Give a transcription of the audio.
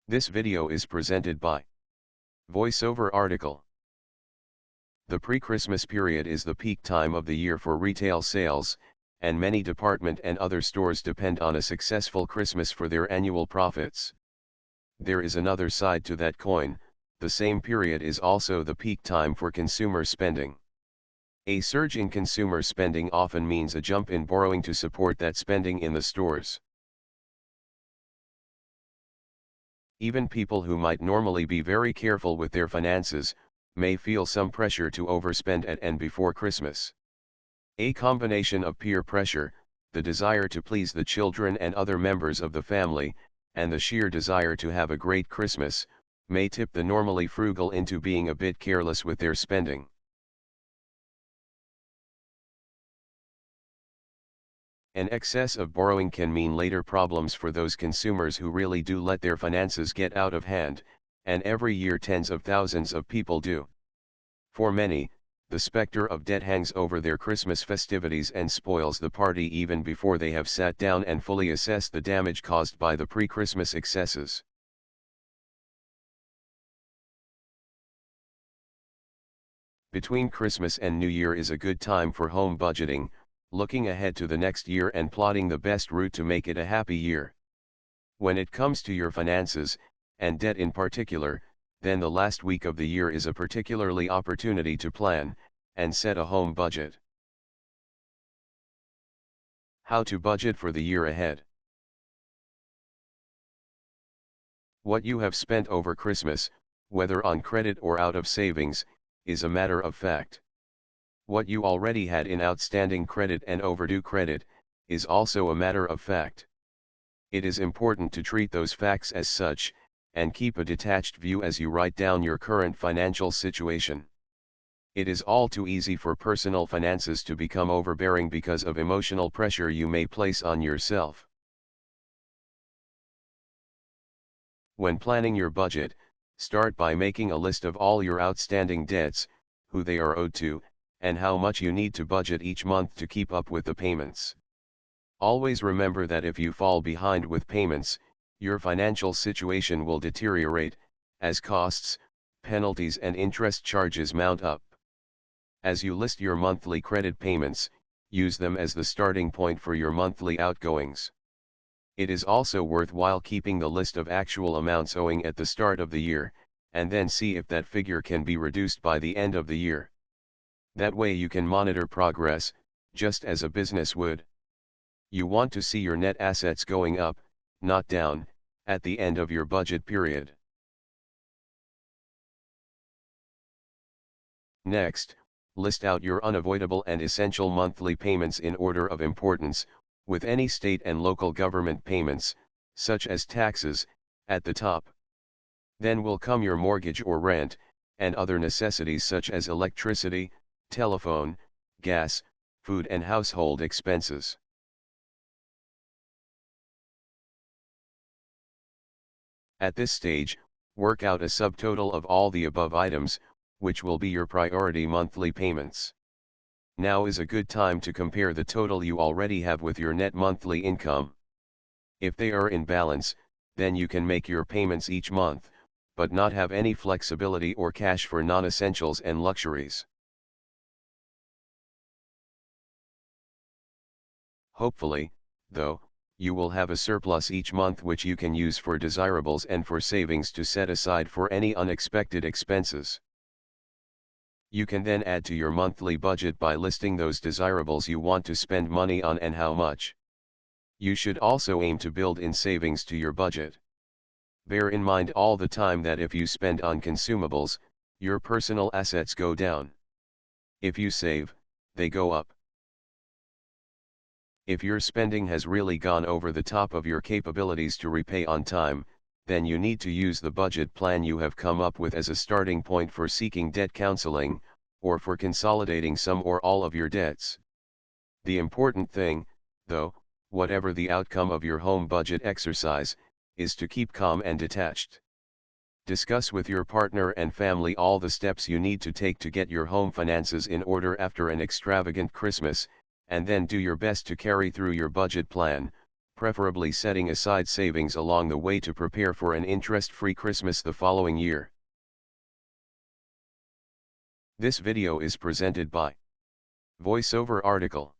This video is presented by VoiceOver article. The pre-Christmas period is the peak time of the year for retail sales, and many department and other stores depend on a successful Christmas for their annual profits. There is another side to that coin. The same period is also the peak time for consumer spending. A surge in consumer spending often means a jump in borrowing to support that spending in the stores. Even people who might normally be very careful with their finances, may feel some pressure to overspend at and before Christmas. A combination of peer pressure, the desire to please the children and other members of the family, and the sheer desire to have a great Christmas, may tip the normally frugal into being a bit careless with their spending. An excess of borrowing can mean later problems for those consumers who really do let their finances get out of hand, and every year tens of thousands of people do. For many, the specter of debt hangs over their Christmas festivities and spoils the party even before they have sat down and fully assessed the damage caused by the pre-Christmas excesses. Between Christmas and New Year is a good time for home budgeting, looking ahead to the next year and plotting the best route to make it a happy year. When it comes to your finances, and debt in particular, then the last week of the year is a particularly opportunity to plan, and set a home budget. How to budget for the year ahead. What you have spent over Christmas, whether on credit or out of savings, is a matter of fact. What you already had in outstanding credit and overdue credit, is also a matter of fact. It is important to treat those facts as such, and keep a detached view as you write down your current financial situation. It is all too easy for personal finances to become overbearing because of emotional pressure you may place on yourself. When planning your budget, start by making a list of all your outstanding debts, who they are owed to, and how much you need to budget each month to keep up with the payments. Always remember that if you fall behind with payments, your financial situation will deteriorate, as costs, penalties and interest charges mount up. As you list your monthly credit payments, use them as the starting point for your monthly outgoings. It is also worthwhile keeping the list of actual amounts owing at the start of the year, and then see if that figure can be reduced by the end of the year. That way you can monitor progress, just as a business would. You want to see your net assets going up, not down, at the end of your budget period. Next, list out your unavoidable and essential monthly payments in order of importance, with any state and local government payments, such as taxes, at the top. Then will come your mortgage or rent, and other necessities such as electricity, telephone, gas, food and household expenses. At this stage, work out a subtotal of all the above items, which will be your priority monthly payments. Now is a good time to compare the total you already have with your net monthly income. If they are in balance, then you can make your payments each month, but not have any flexibility or cash for non-essentials and luxuries. Hopefully, though, you will have a surplus each month which you can use for desirables and for savings to set aside for any unexpected expenses. You can then add to your monthly budget by listing those desirables you want to spend money on and how much. You should also aim to build in savings to your budget. Bear in mind all the time that if you spend on consumables, your personal assets go down. If you save, they go up. If your spending has really gone over the top of your capabilities to repay on time, then you need to use the budget plan you have come up with as a starting point for seeking debt counseling, or for consolidating some or all of your debts. The important thing, though, whatever the outcome of your home budget exercise, is to keep calm and detached. Discuss with your partner and family all the steps you need to take to get your home finances in order after an extravagant Christmas, and then do your best to carry through your budget plan, preferably setting aside savings along the way to prepare for an interest-free Christmas the following year. This video is presented by VoiceOver article.